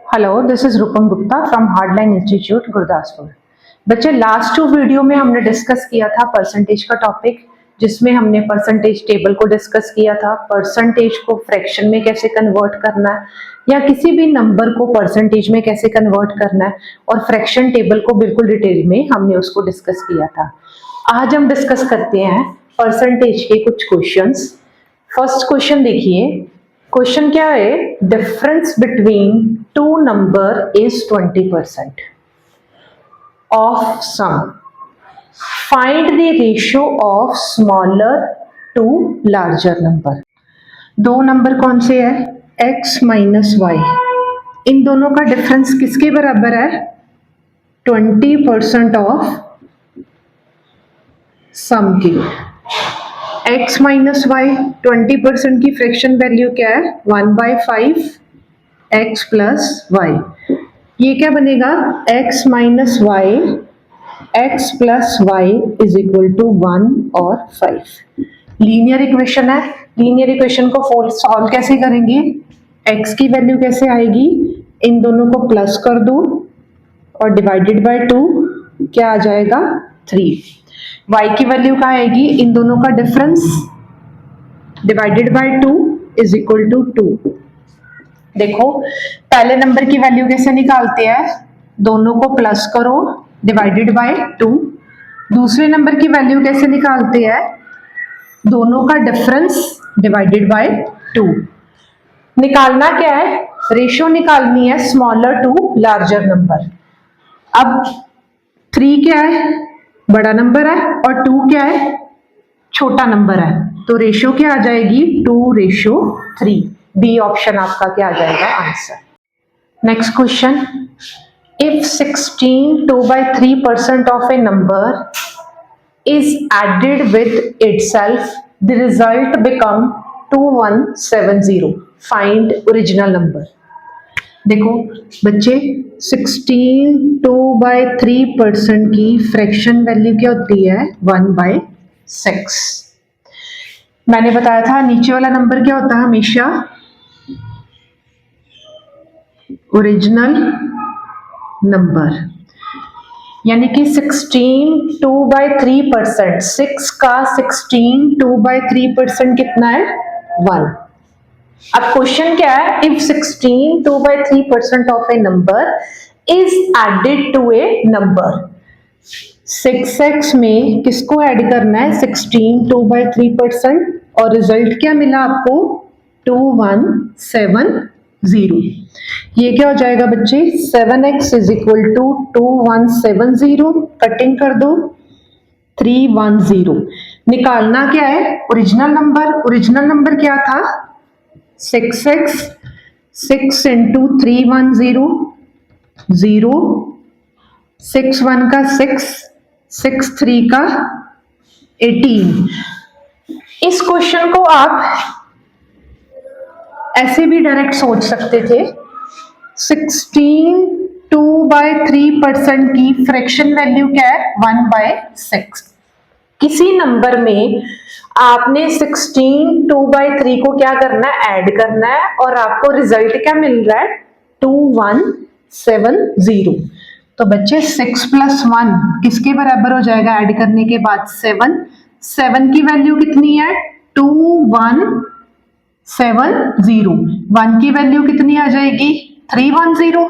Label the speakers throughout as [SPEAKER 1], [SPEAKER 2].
[SPEAKER 1] Hello, this is Rupam Gupta from hardline institute Gurdaspur. बच्चे, last 2 video में हमने डिस्कस किया था परसेंटेज का टॉपिक, जिसमें हमने परसेंटेज टेबल को डिस्कस किया था, परसेंटेज को फ्रैक्शन में कैसे कन्वर्ट करना है या किसी भी नंबर को परसेंटेज में कैसे कन्वर्ट करना है, और फ्रैक्शन टेबल को बिल्कुल डिटेल में हमने उसको डिस्कस किया था। आज हम डिस्कस करते हैं परसेंटेज के कुछ क्वेश्चंस। फर्स्ट क्वेश्चन देखिए, क्वेश्चन क्या है? Difference between two number is 20% of sum, find the ratio of smaller to larger number. दो नंबर कौन से है? x minus Y. इन दोनों का डिफरेंस किसके बराबर है? 20% ऑफ सम की। x माइनस वाई 20% की फ्रैक्शन वैल्यू क्या है? 1/5 x प्लस वाई। ये क्या बनेगा? x minus Y x plus Y is equal to 1 और 5। लीनियर इक्वेशन है। लीनियर इक्वेशन को सॉल्व कैसे करेंगे? x की वैल्यू कैसे आएगी? इन दोनों को प्लस कर दो और डिवाइडेड बाय 2 क्या आ जाएगा? 3। y की वैल्यू क्या आएगी? इन दोनों का difference divided by 2 is equal to 2। देखो, पहले नंबर की वैल्यू कैसे निकालते हैं? दोनों को प्लस करो, डिवाइडेड बाय 2। दूसरे नंबर की वैल्यू कैसे निकालते हैं? दोनों का डिफरेंस डिवाइडेड बाय 2। निकालना क्या है? रेशियो निकालनी है स्मॉलर टू लार्जर नंबर। अब 3 क्या है? बड़ा नंबर है, और 2 क्या है? छोटा नंबर है। तो रेशियो क्या आ जाएगी? 2:3। बी ऑप्शन आपका क्या आ जाएगा? Answer. Next question, if 16 2/3% of a number is added with itself, the result become 2170. Find original number. देखो बच्चे, 16 2/3% की फ्रैक्शन वैल्यू क्या होती है? 1/6। मैंने बताया था नीचे वाला नंबर क्या होता है? हमेशा ओरिजिनल नंबर। यानी कि 16 2/3%, 6 का 16 2/3% कितना है? 1। अब क्वेश्चन क्या है? If 16 2/3% of a number is added to a number, 6x में किसको ऐड करना है? 16 2/3%, और रिजल्ट क्या मिला आपको? 2170। ये क्या हो जाएगा बच्चे? 7x is equal to 2170। Cutting कर दो, 310। निकालना क्या है? Original number. ओरिजिनल नंबर क्या था? 6x। 6 इंटू 310, 0। 6 1 का 6, 6 3 का 18। इस क्वेश्चन को आप ऐसे भी डायरेक्ट सोच सकते थे। 16 2/3% की फ्रैक्शन वैल्यू क्या है? 1/6। किसी नंबर में आपने 16 2/3 को क्या करना है? ऐड करना है, और आपको रिजल्ट क्या मिल रहा है? 2170। तो बच्चे 6 + 1 किसके बराबर हो जाएगा ऐड करने के बाद? 7। 7 की वैल्यू कितनी है? 2170। 1 की वैल्यू कितनी आ जाएगी? 310।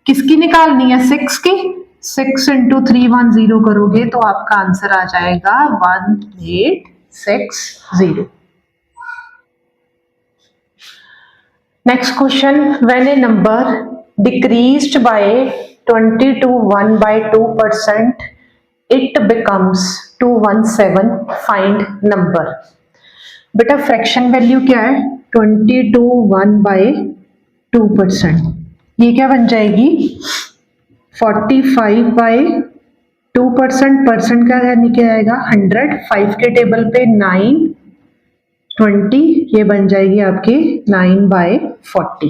[SPEAKER 1] किसकी निकालनी है? 6 की। 6 इंटू 310 करोगे तो आपका आंसर आ जाएगा 1860। Next question, when A number decreased bye 20 to 1/2%, it becomes 217। Find number. बेटा, फ्रैक्शन वैल्यू क्या है? 20 to 1/2%। ये क्या बन जाएगी? 45/2%। परसेंट का यानी क्या आएगा? 100। 5 के टेबल पे 9 20, ये बन जाएगी आपकी 9/40।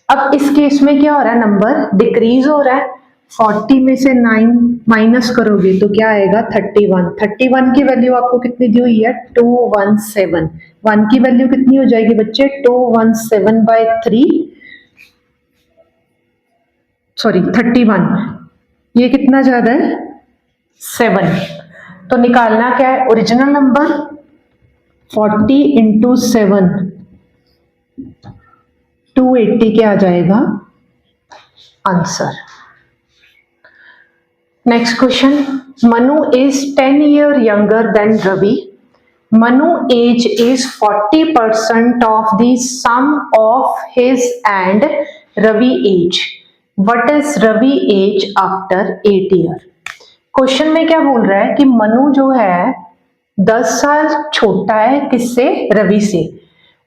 [SPEAKER 1] अब इस केस में क्या हो रहा है? नंबर डिक्रीज हो रहा है। 40 में से 9 माइनस करोगे तो क्या आएगा? 31। 31 की वैल्यू आपको कितनी दी हुई है? 217। 1 की वैल्यू कितनी हो जाएगी बच्चे? 217/3। सॉरी 31, ये कितना ज्यादा है 7। तो निकालना क्या है ओरिजिनल नंबर 40 इंटू 7 280 क्या आ जाएगा answer. Next question, Manu is 10 year younger than Ravi. Manu age is 40% of the sum of his and Ravi age. What is Ravi age after 8 year? Question में क्या बोल रहा है कि मनु जो है 10 साल छोटा है किससे रवि से,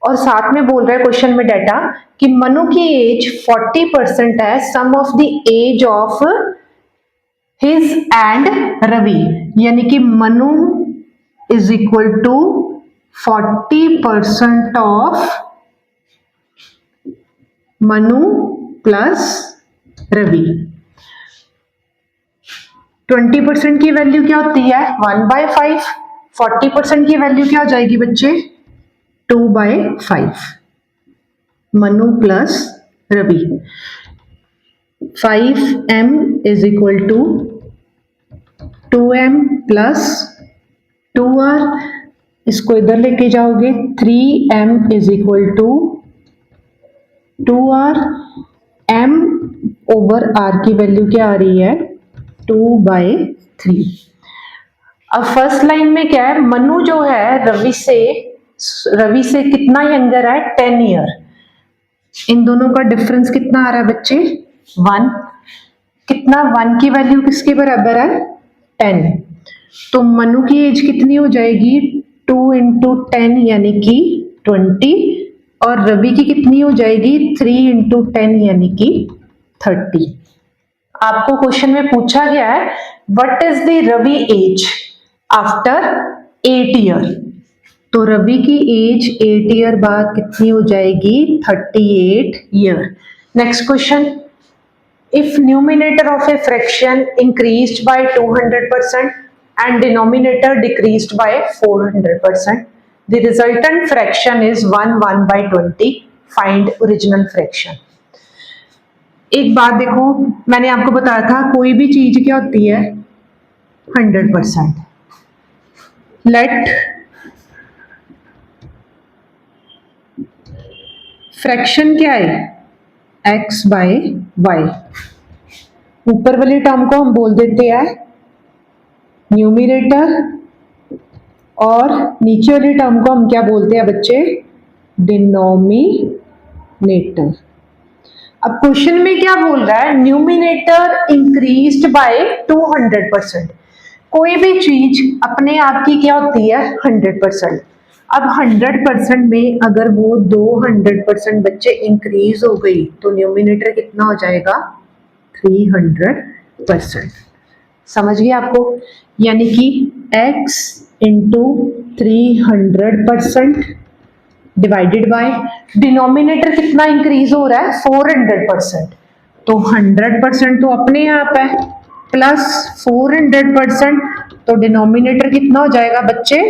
[SPEAKER 1] और साथ में बोल रहा है क्वेश्चन में डाटा कि मनु की एज 40% है sum of the age of his and Ravi, यानी कि Manu is equal to 40% of Manu plus Ravi। 20% की वैल्यू क्या होती है 1/5, 40% की वैल्यू क्या हो जाएगी बच्चे 2/5। Manu plus Ravi 5m is equal to 2m plus 2r, इसको इधर लेके जाओगे 3m is equal to 2r, m over r की वैल्यू क्या आ रही है 2/3। अब फर्स्ट लाइन में क्या है मनु जो है रवि से कितना यंगर है 10 ईयर। इन दोनों का डिफरेंस कितना आ रहा है बच्चे 1। कितना 1 की वैल्यू किसके बराबर है 10, तो मनु की एज कितनी हो जाएगी 2 इंटू 10 यानी कि 20, और रवि की कितनी हो जाएगी 3 इंटू 10 यानी कि 30। आपको क्वेश्चन में पूछा गया है what is the Ravi age after 8 year, तो रवि की एज 8 ईयर बाद कितनी हो जाएगी 38 year. Next question, if numerator of a fraction increased by 200% and denominator decreased by 400%, the resultant fraction is 1/20, find original fraction। एक बात देखो, मैंने आपको बताया था कोई भी चीज क्या होती है 100%। लेट फ्रैक्शन क्या है x/y, ऊपर वाली टर्म को हम बोल देते हैं न्यूमिनेटर और नीचे वाली टर्म को हम क्या बोलते हैं बच्चे डिनोमिनेटर। अब क्वेश्चन में क्या बोल रहा है न्यूमिनेटर इंक्रीज्ड बाय 200%, कोई भी चीज अपने आप की क्या होती है 100%। अब 100% में अगर वो 200% बच्चे इंक्रीज हो गई तो न्यूमिनेटर कितना हो जाएगा 300%। समझ गए आपको, यानी कि x into 300% divided by denominator कितना इंक्रीज हो रहा है 400%, तो 100% तो अपने आप है प्लस 400%, तो डिनोमिनेटर कितना हो जाएगा बच्चे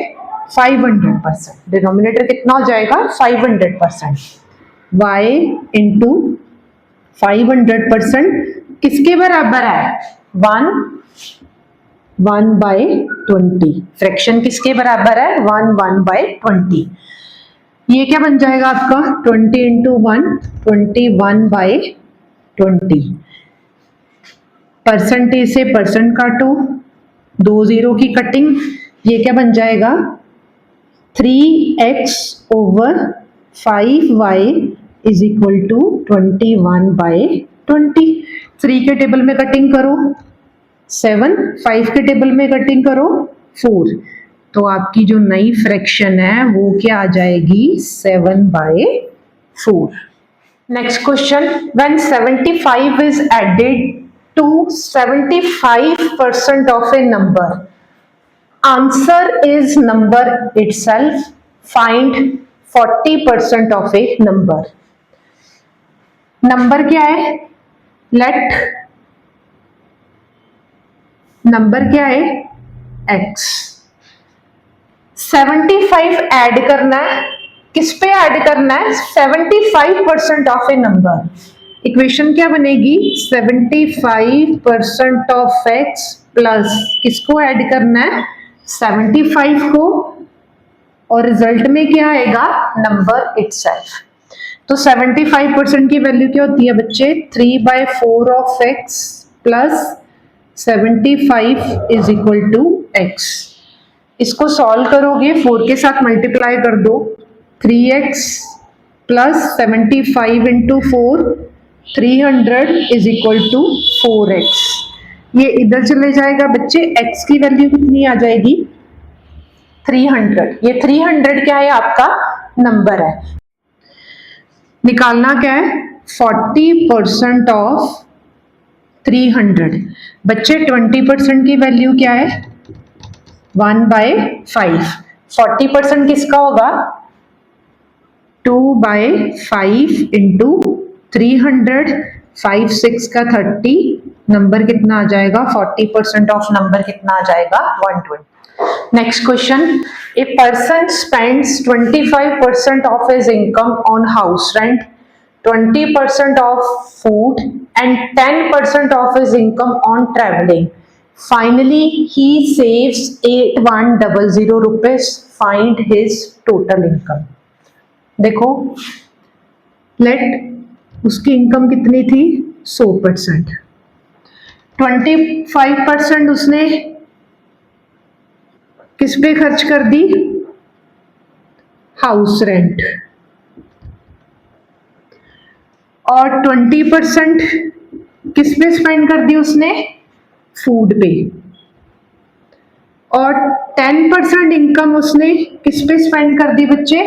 [SPEAKER 1] 500%। डिनोमिनेटर कितना हो जाएगा 500%। y इंटू 500% किसके बराबर है 1/20। फ्रैक्शन किसके बराबर है 1/20। ये क्या बन जाएगा आपका 20 इंटू 1 21/20। परसेंटेज से परसेंट काटो, 2 0 की कटिंग, ये क्या बन जाएगा 3x over 5y is equal to 21/20। 3 के टेबल में कटिंग करो 7, 5 के टेबल में कटिंग करो 4, तो आपकी जो नई फ्रैक्शन है वो क्या आ जाएगी 7/4। Next question, when 75 is added to 75% of a number, answer is number itself, find 40% of a number. Number क्या है, लेट नंबर क्या है x। 75 ऐड करना है, किस पे ऐड करना है 75% ऑफ ए नंबर, इक्वेशन क्या बनेगी, 75% ऑफ x प्लस किसको ऐड करना है, 75 को, और रिजल्ट में क्या आएगा, नंबर इटसेल्फ। तो 75% की वैल्यू क्या होती है बच्चे, 3/4 of x plus 75 is equal to x। इसको सॉल्व करोगे, 4 के साथ मल्टीप्लाई कर दो, 3x plus 75 into 4, 300 is equal to 4x। ये इधर चले जाएगा बच्चे, x की वैल्यू कितनी आ जाएगी, 300। ये 300 क्या है, आपका नंबर है। निकालना क्या है, 40% ऑफ 300। बच्चे 20% की वैल्यू क्या है, 1/5। 40% किसका होगा, 2/5 इंटू 300, 5 6 का 30, नंबर कितना आ जाएगा, 40% ऑफ नंबर कितना आ जाएगा, 120। Next question, a person spends 25% of his income on house rent, 20% of food and 10% of his income on travelling. Finally, he saves 8100 rupees. Find his total income. देखो, late उसकी income कितनी थी, 100%, 25% उसने किस पे खर्च कर दी, हाउस रेंट, और 20% किस पे स्पेंड कर दी उसने, फूड पे, और 10% इनकम उसने किस पे स्पेंड कर दी बच्चे,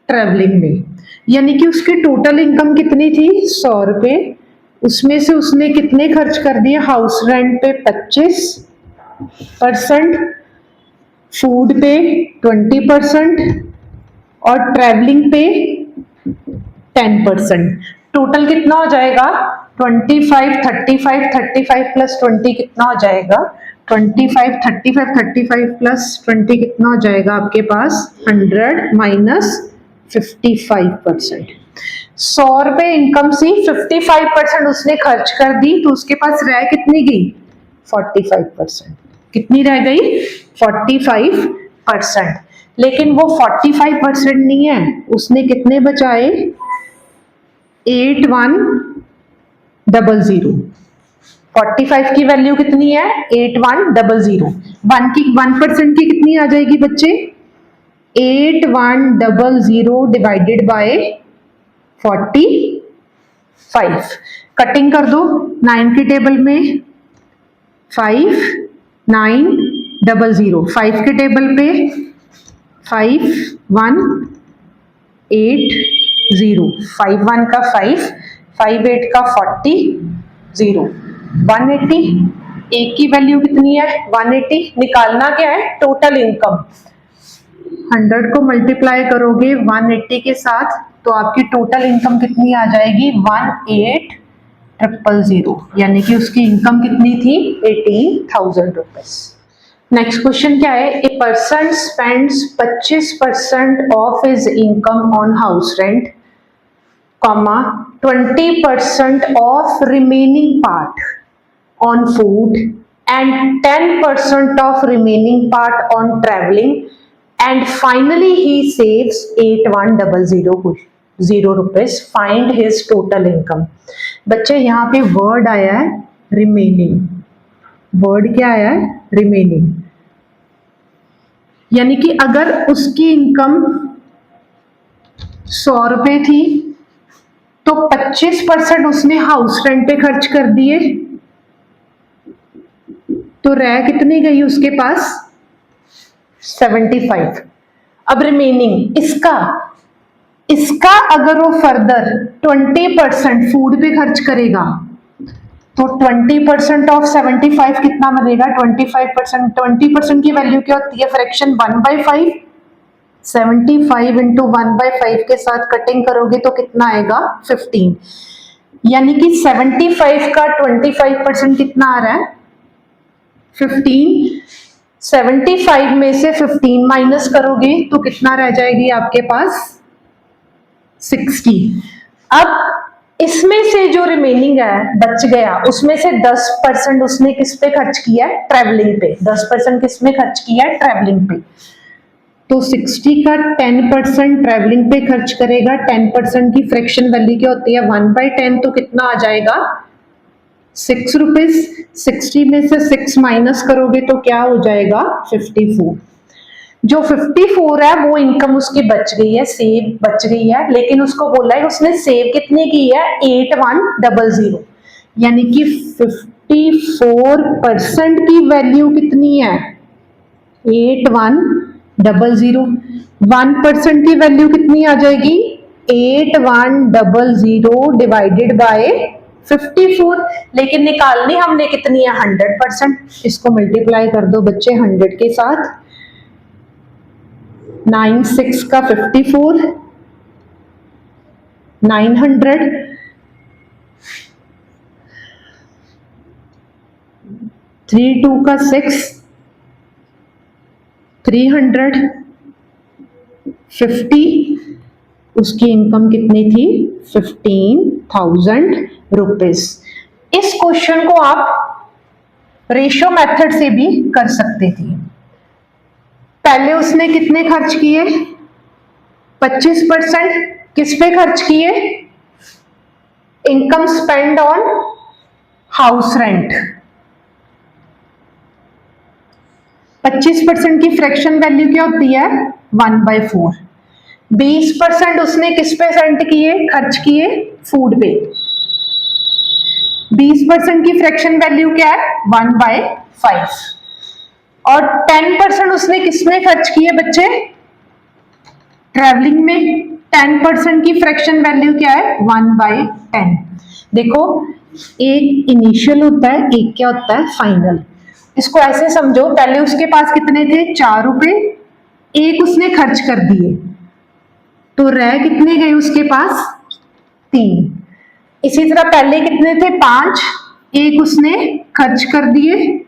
[SPEAKER 1] ट्रेवलिंग में। यानी कि उसकी टोटल इनकम कितनी थी, 100 रुपए, उसमें से उसने कितने खर्च कर दिए, हाउस रेंट पे 25%, फूड पे 20% और ट्रैवलिंग पे 10%। टोटल कितना हो जाएगा, 25 35 35 प्लस 20 कितना हो जाएगा, 25 35 35 प्लस 20 कितना हो जाएगा आपके पास, 100 माइनस 55%। 100 रुपए इनकम से 55% उसने खर्च कर दी, तो उसके पास रह कितनी गई, 45%। कितनी रह गई, 45%। लेकिन वो 45% नहीं है, उसने कितने बचाए, 8100। 45 की वैल्यू कितनी है, 8100। 1% की कितनी आ जाएगी बच्चे, 8100 डिवाइडेड बाय 45। कटिंग कर दो, 9 की टेबल में 5 900, 5 के टेबल पे 5 1 8 0, 5 1 का 5, 5 8 का 40, 0 180। एक की वैल्यू कितनी है, 180। निकालना क्या है, टोटल इनकम। 100 को मल्टीप्लाई करोगे 180 के साथ, तो आपकी टोटल इनकम कितनी आ जाएगी, 18000, यानी कि उसकी इनकम कितनी थी, 18,000 रुपीज। नेक्स्ट क्वेश्चन क्या है, a person spends 25% of his income on house rent, comma 20% of remaining part on food and 10% of remaining part on travelling, and finally he saves 8100 rupees. Find his total income. बच्चे यहाँ पे word आया है remaining, word क्या आया है, remaining. यानी कि अगर उसकी इनकम 100 रुपए थी, तो 25% उसने हाउस रेंट पे खर्च कर दिए, तो रह कितनी गई उसके पास, 75। अब रिमेनिंग इसका अगर वो फर्दर 20% फूड पे खर्च करेगा, तो 20% ऑफ 75 कितना बनेगा, 25%। 20% की वैल्यू क्या होती है, फ्रैक्शन 1/5। 75 इंटू 1/5 के साथ कटिंग करोगे तो कितना आएगा, 15। यानी कि 75 का 25% कितना आ रहा है, 15। 75 में से 15 माइनस करोगे तो कितना रह जाएगी आपके पास, 60। अब इसमें से जो रिमेनिंग है बच गया उसमें से 10% उसने किस पे खर्च किया है? ट्रैवलिंग पे। 10% किस में खर्च किया है? ट्रैवलिंग पे। तो 60 का 10% ट्रैवलिंग पे खर्च करेगा। 10% की फ्रैक्शन वैल्यू क्या होती है? 1/10। तो कितना आ जाएगा? 6 रुपीज। 60 में से 6 माइनस करोगे तो क्या हो जाएगा? 54। जो 54 है वो इनकम उसकी बच गई है, सेव बच गई है, लेकिन उसको बोला है उसने सेव कितने की है? 8100। यानी कि 54% की वैल्यू कितनी है? 8100। 1% की वैल्यू कितनी आ जाएगी? 8100 डिवाइडेड बाय 54। लेकिन निकालनी हमने कितनी है? 100%। इसको मल्टीप्लाई कर दो बच्चे 100 के साथ। 9 6 का 54, 900, 3 2 का 6, 300, 50। उसकी इनकम कितनी थी? 15,000 रुपीज। इस क्वेश्चन को आप रेशियो मेथड से भी कर सकते थे। पहले उसने कितने खर्च किए? 25% किस पे खर्च किए? Income spend on house rent. 25% की फ्रैक्शन वैल्यू क्या होती है? 1/4। 20% उसने किस पे सेंट किए? खर्च किए फूड पे। 20% की फ्रैक्शन वैल्यू क्या है? 1/5। और 10% उसने किस में खर्च किए बच्चे? ट्रैवलिंग में। 10% की फ्रैक्शन वैल्यू क्या है? 1/10। देखो, एक इनिशियल होता है, एक क्या होता है? फाइनल। इसको ऐसे समझो, पहले उसके पास कितने थे? 4 रुपए। एक उसने खर्च कर दिए तो रह कितने गए उसके पास? 3। इसी तरह पहले कितने थे? 5। एक उसने खर्च कर दिए,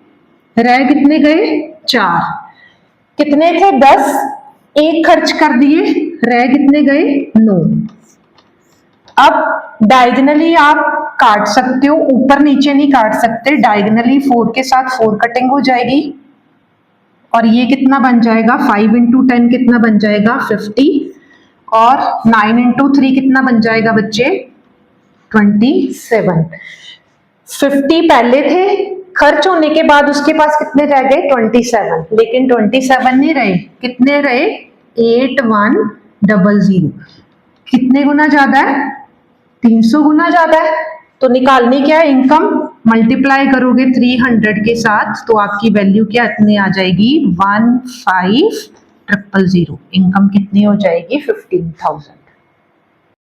[SPEAKER 1] रह कितने गए? 4। कितने थे? 10। एक खर्च कर दिए, रह कितने गए? 9। अब डायगोनली आप काट सकते हो, ऊपर नीचे नहीं काट सकते। डायगोनली 4 के साथ 4 कटिंग हो जाएगी और ये कितना बन जाएगा? 5 इंटू 10 कितना बन जाएगा? 50। और 9 इंटू 3 कितना बन जाएगा बच्चे? 27। 50 पहले थे, खर्च होने के बाद उसके पास कितने रह गए? 27। लेकिन 27 नहीं रहे, कितने रहे? 8100। कितने गुना ज्यादा है? 300 गुना ज्यादा है। तो निकालनी क्या है? इनकम। मल्टीप्लाई करोगे 300 के साथ तो आपकी वैल्यू क्या इतनी आ जाएगी? 15,000। इनकम कितनी हो जाएगी? 15,000।